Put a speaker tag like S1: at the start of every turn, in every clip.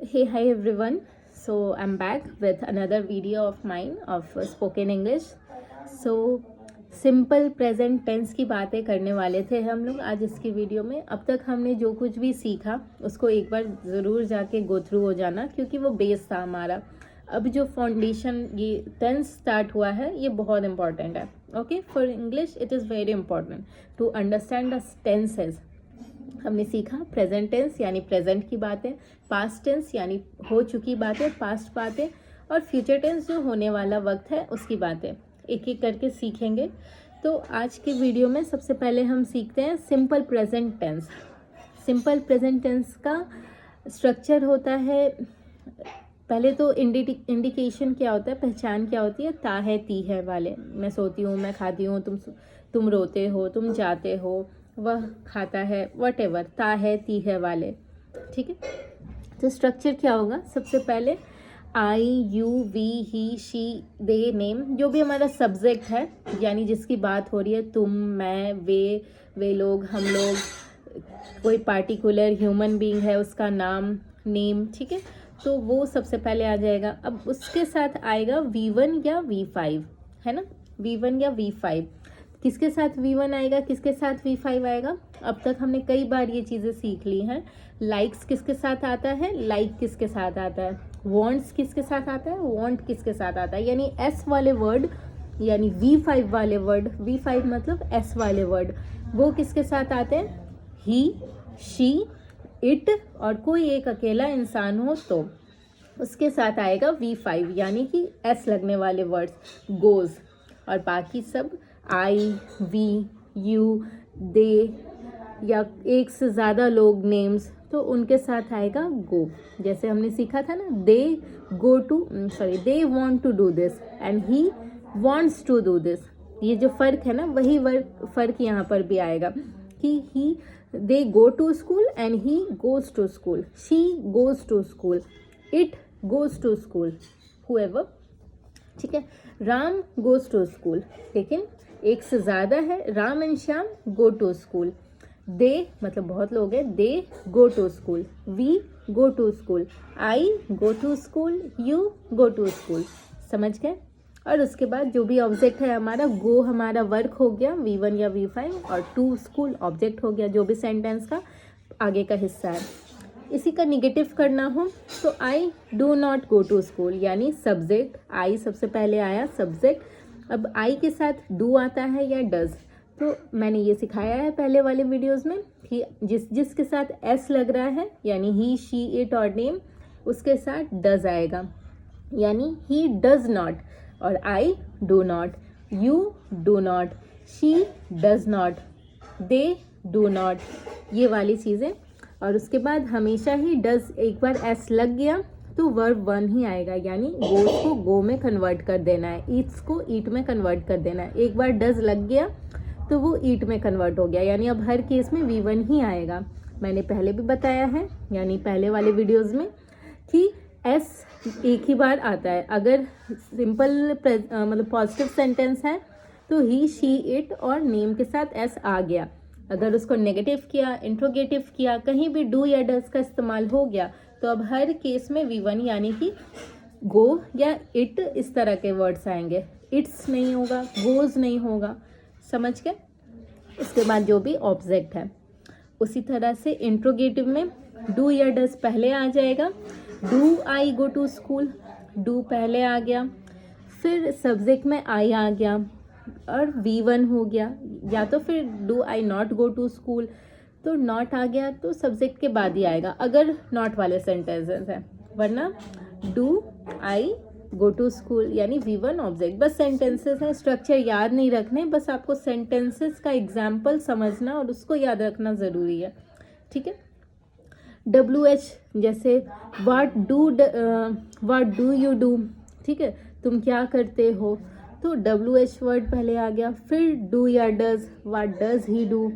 S1: Hey, hi everyone. So I'm back with another video of mine of spoken English. So simple present tense की बातें करने वाले थे हम लोग आज इसकी वीडियो में। अब तक हमने जो कुछ भी सीखा उसको एक बार ज़रूर जाके गो थ्रू हो जाना, क्योंकि वो बेस था हमारा। अब जो फाउंडेशन ये टेंस स्टार्ट हुआ है ये बहुत इंपॉर्टेंट है। Okay, for English it is very important to understand the tenses. हमने सीखा प्रेजेंट टेंस यानी प्रेजेंट की बातें, पास्ट टेंस यानी हो चुकी बातें, पास्ट बातें, और फ्यूचर टेंस जो होने वाला वक्त है उसकी बातें एक एक करके सीखेंगे। तो आज के वीडियो में सबसे पहले हम सीखते हैं simple present tense. Simple present tense का स्ट्रक्चर होता है, पहले तो इंडिकेशन क्या होता है, पहचान क्या होती है, ता है ती है वाले। मैं सोती हूँ, मैं खाती हूँ, तुम रोते हो, तुम जाते हो, वह खाता है, वट एवर, ता है ती है वाले। ठीक है, तो स्ट्रक्चर क्या होगा, सबसे पहले I, you, we, he, she, they, name, जो भी हमारा सब्जेक्ट है यानी जिसकी बात हो रही है, तुम, मैं, वे लोग, हम लोग, कोई पार्टिकुलर ह्यूमन बीइंग है उसका नाम, नेम। ठीक है, तो वो सबसे पहले आ जाएगा। अब उसके साथ आएगा V1 या V5, है ना, V1 या V5। किसके साथ V1 आएगा, किसके साथ V5 आएगा, अब तक हमने कई बार ये चीज़ें सीख ली हैं। लाइक्स किसके साथ आता है, लाइक किसके साथ आता है, वॉन्ट्स किसके साथ आता है, वॉन्ट किसके साथ आता है। यानी S वाले वर्ड यानी V5 वाले वर्ड, V5 मतलब S वाले वर्ड, वो किसके साथ आते हैं, ही, शी, इट, और कोई एक अकेला इंसान हो तो उसके साथ आएगा V5 यानी कि S लगने वाले वर्ड्स, गोज। और बाकी सब आई, वी, यू, दे या एक से ज़्यादा लोग, नेम्स, तो उनके साथ आएगा गो। जैसे हमने सीखा था ना, they want to do this and he wants to do this. ये जो फ़र्क है ना, वही फ़र्क यहाँ पर भी आएगा कि they go to school and he goes to school, she goes to school, it goes to school, whoever। ठीक है, राम goes to school, लेकिन एक से ज़्यादा है, Ram and Shyam go to school। they मतलब बहुत लोग हैं, they go to school, we go to school, I go to school, you go to school। समझ गए। और उसके बाद जो भी ऑब्जेक्ट है हमारा, गो हमारा वर्क हो गया V1 या V5, और टू स्कूल ऑब्जेक्ट हो गया, जो भी सेंटेंस का आगे का हिस्सा है। इसी का निगेटिव करना हो तो I do not go to school यानी सब्जेक्ट, आई सबसे पहले आया सब्जेक्ट। अब आई के साथ डू आता है या डज, तो मैंने ये सिखाया है पहले वाले वीडियोस में कि जिसके साथ एस लग रहा है यानी ही, शी, इट और नेम, उसके साथ डज आएगा यानी ही डज नॉट, और आई do not, you do not, she does not, they do not, ये वाली चीज़ें। और उसके बाद हमेशा ही डज, एक बार एस लग गया तो वर्ब वन ही आएगा, यानी गोस को गो में कन्वर्ट कर देना है, ईट्स को ईट में कन्वर्ट कर देना है। एक बार डज लग गया तो वो ईट में कन्वर्ट हो गया, यानी अब हर केस में V1 ही आएगा। मैंने पहले भी बताया है यानी पहले वाले वीडियोज़ में कि एस एक ही बार आता है। अगर सिंपल मतलब पॉजिटिव सेंटेंस है तो ही, शी, इट और नेम के साथ एस आ गया। अगर उसको नेगेटिव किया, इंट्रोगेटिव किया, कहीं भी डू या डज का इस्तेमाल हो गया, तो अब हर केस में V1 यानी कि गो या इट, इस तरह के वर्ड्स आएंगे। इट्स नहीं होगा, गोज नहीं होगा, समझ के। उसके बाद जो भी ऑब्जेक्ट है, उसी तरह से इंट्रोगेटिव में डू या डज पहले आ जाएगा। Do I go to school, do पहले आ गया, फिर सब्जेक्ट में आई आ गया और V1 हो गया। या तो फिर do I not go to school, तो नॉट आ गया तो सब्जेक्ट के बाद ही आएगा अगर नॉट वाले सेंटेंसेस हैं, वरना do I go to school यानी V1 ऑब्जेक्ट। बस सेंटेंसेस हैं, स्ट्रक्चर याद नहीं रखने, बस आपको सेंटेंसेस का एग्जाम्पल समझना और उसको याद रखना ज़रूरी है। ठीक है, WH जैसे वाट डू यू डू, ठीक है, तुम क्या करते हो, तो WH वर्ड पहले आ गया। फिर डू या does, what does he do,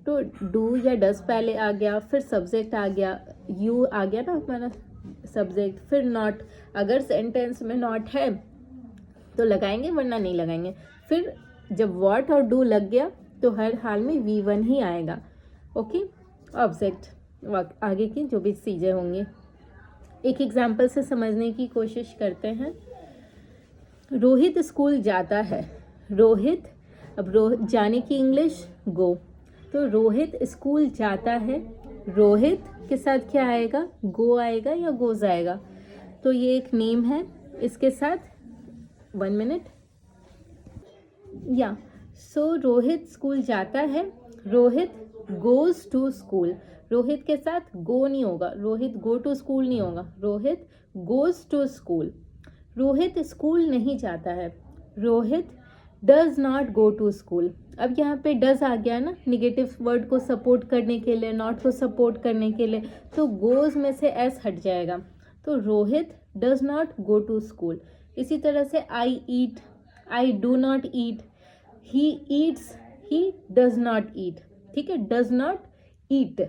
S1: तो डू या डज पहले आ गया, फिर सब्जेक्ट आ गया, यू आ गया ना हमारा सब्जेक्ट, फिर नॉट, अगर सेंटेंस में नॉट है तो लगाएंगे वरना नहीं लगाएंगे। फिर जब व्हाट और डू लग गया तो हर हाल में V1 ही आएगा। ओके, ऑब्जेक्ट, आगे की जो भी चीज़ें होंगी। एक एग्जाम्पल से समझने की कोशिश करते हैं। रोहित स्कूल जाता है। रोहित, अब जाने की इंग्लिश गो, तो रोहित स्कूल जाता है। रोहित के साथ क्या आएगा? गो आएगा या गोज आएगा। तो ये एक नेम है, इसके साथ 1 मिनट या सो रोहित स्कूल जाता है। Rohit goes to school. Rohit के साथ गो नहीं होगा, रोहित गो टू स्कूल नहीं होगा, Rohit goes to school. Rohit school नहीं जाता है। Rohit does not go to school. अब यहाँ पे डज आ गया ना, निगेटिव वर्ड को सपोर्ट करने के लिए, नॉट को सपोर्ट करने के लिए, तो गोज में से एस हट जाएगा। तो Rohit does not go to school. इसी तरह से I eat, I do not eat, he eats, he does not eat. ठीक है, does not eat,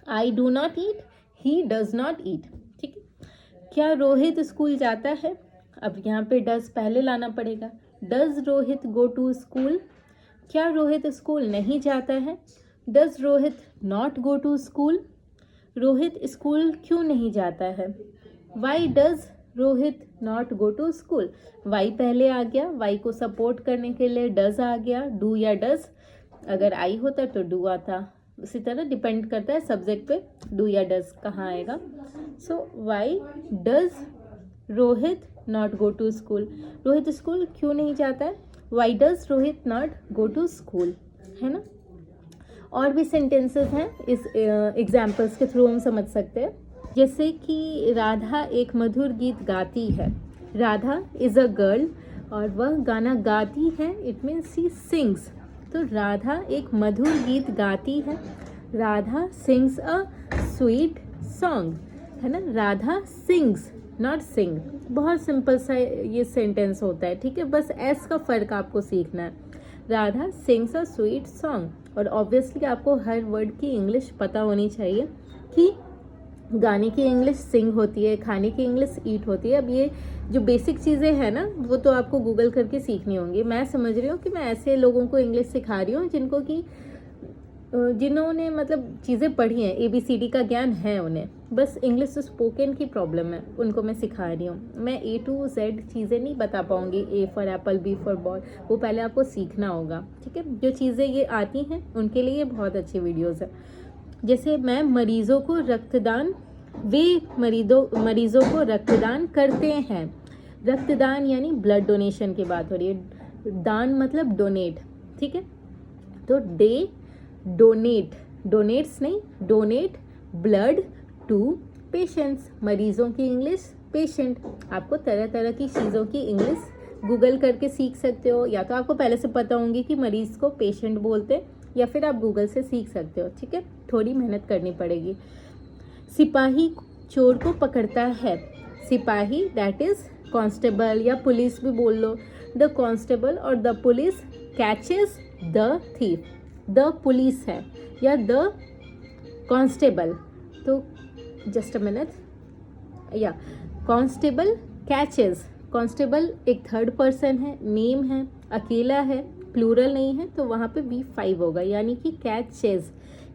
S1: I do not eat, he does not eat. ठीक है, क्या रोहित स्कूल जाता है? अब यहाँ पे डज पहले लाना पड़ेगा। Does Rohit go to school? क्या रोहित स्कूल नहीं जाता है? Does Rohit not go to school? Rohit school क्यों नहीं जाता है? Why does Rohit not go to school? Why पहले आ गया, वाई को सपोर्ट करने के लिए डज आ गया, डू या डज। अगर आई होता तो डू आता। उसी तरह डिपेंड करता है सब्जेक्ट पे, डू या डज कहाँ आएगा। So why does Rohit not go to school? Rohit school क्यों नहीं जाता है? Why does Rohit not go to school, है ना। और भी सेंटेंसेस हैं, इस एग्जाम्पल्स के थ्रू हम समझ सकते हैं। जैसे कि राधा एक मधुर गीत गाती है। राधा इज़ अ गर्ल और वह गाना गाती है, इट मीन्स शी सिंग्स। तो राधा एक मधुर गीत गाती है। Radha sings a sweet song, है ना। राधा सिंग्स, नॉट सिंग। बहुत सिंपल सा ये सेंटेंस होता है, ठीक है। बस एस का फ़र्क आपको सीखना है। Radha sings a sweet song. और ऑब्वियसली आपको हर वर्ड की इंग्लिश पता होनी चाहिए कि गाने की इंग्लिश सिंग होती है, खाने की इंग्लिश ईट होती है। अब ये जो बेसिक चीज़ें हैं ना, वो तो आपको गूगल करके सीखनी होंगी। मैं समझ रही हूँ कि मैं ऐसे लोगों को इंग्लिश सिखा रही हूँ जिन्होंने मतलब चीज़ें पढ़ी हैं, ABCD का ज्ञान है उन्हें, बस इंग्लिश स्पोकन की प्रॉब्लम है, उनको मैं सिखा रही हूँ। मैं A to Z चीज़ें नहीं बता पाऊँगी, A for Apple, B for ball, वो पहले आपको सीखना होगा, ठीक है। जो चीज़ें ये आती हैं उनके लिए बहुत अच्छी वीडियोज़ है। जैसे मैं मरीज़ों को रक्तदान, वे मरीज़ों को रक्तदान करते हैं। रक्तदान यानी ब्लड डोनेशन की बात हो रही है। दान मतलब डोनेट, ठीक है। तो दे डोनेट, डोनेट्स नहीं, डोनेट ब्लड टू पेशेंट्स। मरीजों की इंग्लिश पेशेंट। आपको तरह तरह की चीज़ों की इंग्लिश गूगल करके सीख सकते हो, या तो आपको पहले से पता होंगी कि मरीज को पेशेंट बोलते हैं, या फिर आप गूगल से सीख सकते हो, ठीक है। थोड़ी मेहनत करनी पड़ेगी। सिपाही चोर को पकड़ता है। सिपाही दैट इज कांस्टेबल, या पुलिस भी बोल लो। द कांस्टेबल और the police catches the thief. The police है या द कांस्टेबल, तो जस्ट अ मिनट, या कांस्टेबल कैचेस। कांस्टेबल एक थर्ड पर्सन है, नेम है, अकेला है, प्लूरल नहीं है, तो वहाँ पे V5 होगा, यानी कि कैचेस,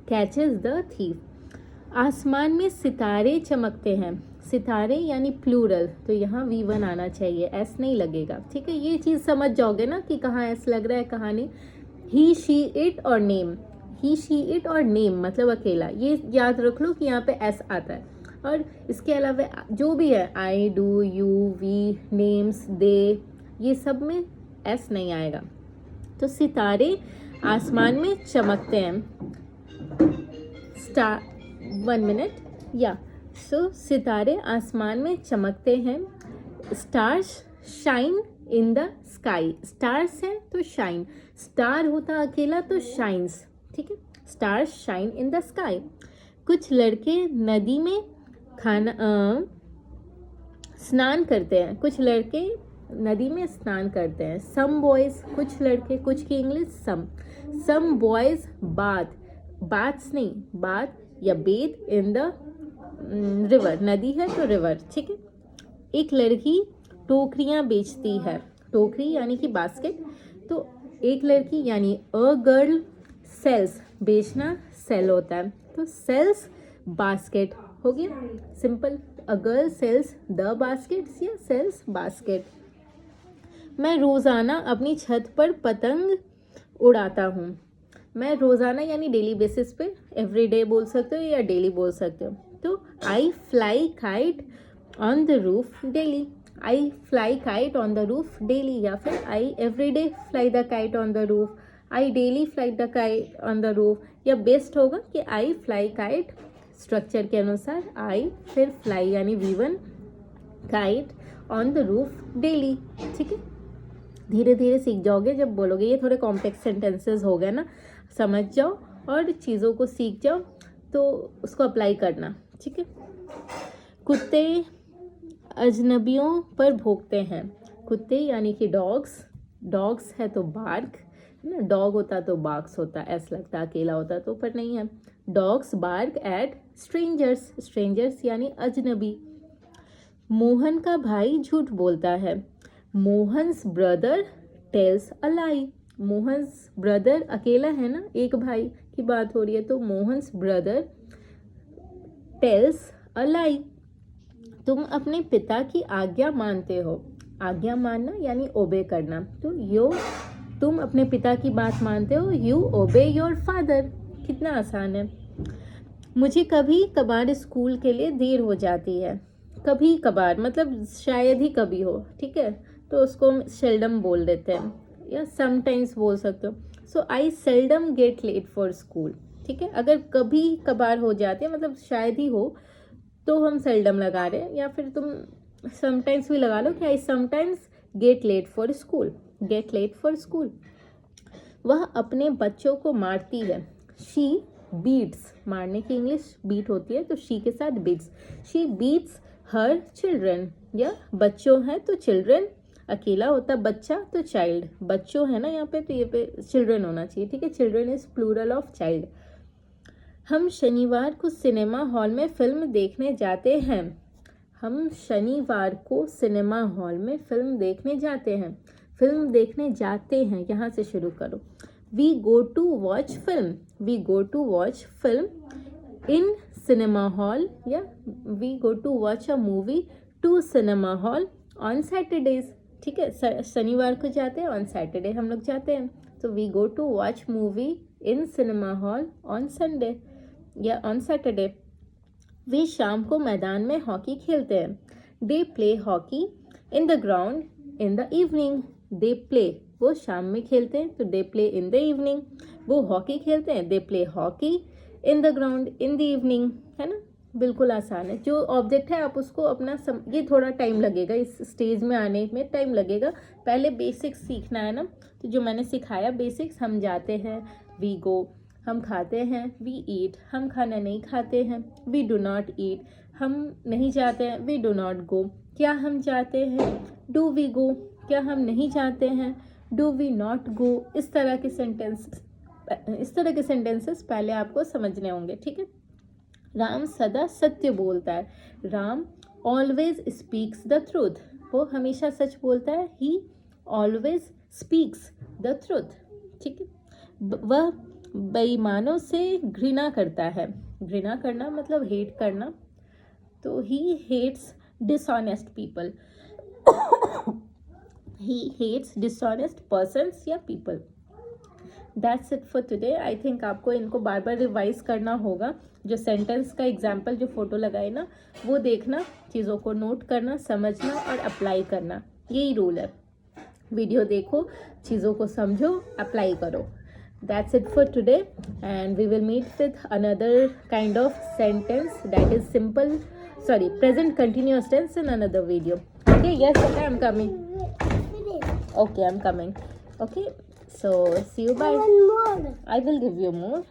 S1: कैचेस द थीफ। आसमान में सितारे चमकते हैं। सितारे यानी प्लूरल, तो यहाँ V1 आना चाहिए, S नहीं लगेगा, ठीक है। ये चीज़ समझ जाओगे ना कि कहाँ S लग रहा है, कहाँ नहीं। ही शी इट और नेम, ही शी इट और नेम मतलब अकेला, ये याद रख लो कि यहाँ पे S आता है। और इसके अलावा जो भी है, आई, डू, यू, वी, नेम्स, दे, ये सब में S नहीं आएगा। तो सितारे आसमान में चमकते हैं। स्टार, 1 मिनट, या सो सितारे आसमान में चमकते हैं। Stars shine in the sky. Stars हैं तो शाइन, स्टार होता अकेला तो शाइन्स, ठीक है। Stars shine in the sky. कुछ लड़के नदी में स्नान करते हैं। कुछ लड़के नदी में स्नान करते हैं। सम बॉयज़, कुछ लड़के, कुछ की इंग्लिश सम। सम बॉयज़ बाथ, बाथ्स नहीं, बाथ या बेद इन द रिवर, नदी है तो रिवर, ठीक है। एक लड़की टोकरियाँ बेचती है। टोकरी यानी कि बास्केट, तो एक लड़की यानी अ गर्ल सेल्स, बेचना सेल होता है, तो सेल्स बास्केट हो गया। Simple a girl sells the baskets या सेल्स बास्केट। मैं रोज़ाना अपनी छत पर पतंग उड़ाता हूँ। मैं रोज़ाना यानी डेली बेसिस पे, एवरी डे बोल सकते हो या डेली बोल सकते हो। तो I fly kite on the roof daily, I fly kite on the roof daily, या फिर I every day fly the kite on the roof, I daily fly the kite on the roof, या best होगा कि आई fly kite structure के अनुसार आई फिर fly यानी V1 kite on the roof daily. ठीक है, धीरे धीरे सीख जाओगे जब बोलोगे। ये थोड़े कॉम्प्लेक्स सेंटेंसेस हो गए ना, समझ जाओ और चीज़ों को सीख जाओ तो उसको अप्लाई करना। ठीक है, कुत्ते अजनबियों पर भौंकते हैं। कुत्ते यानी कि डॉग्स, डॉग्स है तो बार्क ना, डॉग होता तो बार्क्स होता, ऐसा लगता अकेला होता तो, पर नहीं है। Dogs bark at strangers, strangers यानी अजनबी। मोहन का भाई झूठ बोलता है। Mohan's brother tells a lie. Mohan's brother अकेला है ना, एक भाई की बात हो रही है, तो मोहन्स ब्रदर टेल्स अ लाई। तुम अपने पिता की आज्ञा मानते हो। आज्ञा मानना यानी ओबे करना, तो तुम अपने पिता की बात मानते हो, यू ओबे योर फादर। कितना आसान है। मुझे कभी कभार स्कूल के लिए देर हो जाती है। कभी कभार मतलब शायद ही कभी हो, ठीक है, तो उसको हम सेल्डम बोल देते हैं या समटाइम्स बोल सकते हो। So I seldom get late for school. ठीक है, अगर कभी कभार हो जाती है मतलब शायद ही हो तो हम सेल्डम लगा रहे हैं, या फिर तुम समटाइम्स भी लगा लो कि I sometimes get late for school, get late for school. वह अपने बच्चों को मारती है। शी बीट्स, मारने की इंग्लिश बीट होती है तो शी के साथ beats. She beats her children, या बच्चों है तो चिल्ड्रन, अकेला होता बच्चा तो चाइल्ड, बच्चों है ना यहाँ पे तो ये पे चिल्ड्रन होना चाहिए। ठीक है, children is plural of child. हम शनिवार को सिनेमा हॉल में फिल्म देखने जाते हैं। हम शनिवार को सिनेमा हॉल में फिल्म देखने जाते हैं। फिल्म देखने जाते हैं यहाँ से शुरू करो। We go to watch film, we go to watch film in cinema hall, या we go to watch a movie to cinema hall on Saturdays. ठीक है, शनिवार को जाते हैं, ऑन सैटरडे हम लोग जाते हैं, तो we go to watch movie in cinema hall on Sunday या ऑन सैटरडे। वे शाम को मैदान में हॉकी खेलते हैं। They play hockey in the ground in the evening. They play, वो शाम में खेलते हैं तो they play in the evening. वो हॉकी खेलते हैं, they play hockey in the ground in the evening. है ना, बिल्कुल आसान है। जो ऑब्जेक्ट है आप उसको अपना ये थोड़ा टाइम लगेगा, इस स्टेज में आने में टाइम लगेगा। पहले बेसिक्स सीखना है ना, तो जो मैंने सिखाया बेसिक्स, हम जाते हैं, वी गो, हम खाते हैं, वी ईट, हम खाना नहीं खाते हैं, वी डू नॉट ईट, हम नहीं जाते हैं, वी डू नॉट गो, क्या हम जाते हैं, डू वी गो, क्या हम नहीं जाते हैं, डू वी नॉट गो। इस तरह के सेंटेंसेस पहले आपको समझने होंगे। ठीक है, राम सदा सत्य बोलता है। Ram always speaks the truth, वो हमेशा सच बोलता है। ही ऑलवेज स्पीक्स द ट्रूथ। ठीक है, वह बेईमानों से घृणा करता है। घृणा करना मतलब हेट करना, तो he hates dishonest people. He hates dishonest persons या people. That's it for today. I think आपको इनको बार बार रिवाइज करना होगा। जो सेंटेंस का एग्जाम्पल जो फोटो लगाए ना, वो देखना, चीज़ों को नोट करना, समझना और अप्लाई करना, यही रूल है। वीडियो देखो, चीज़ों को समझो, अप्लाई करो। That's it for today, and we will meet with another kind of sentence that is simple, present continuous tense in another video. Okay, yes, okay, I'm coming. Okay, I'm coming. Okay, so see you, bye. I will give you more.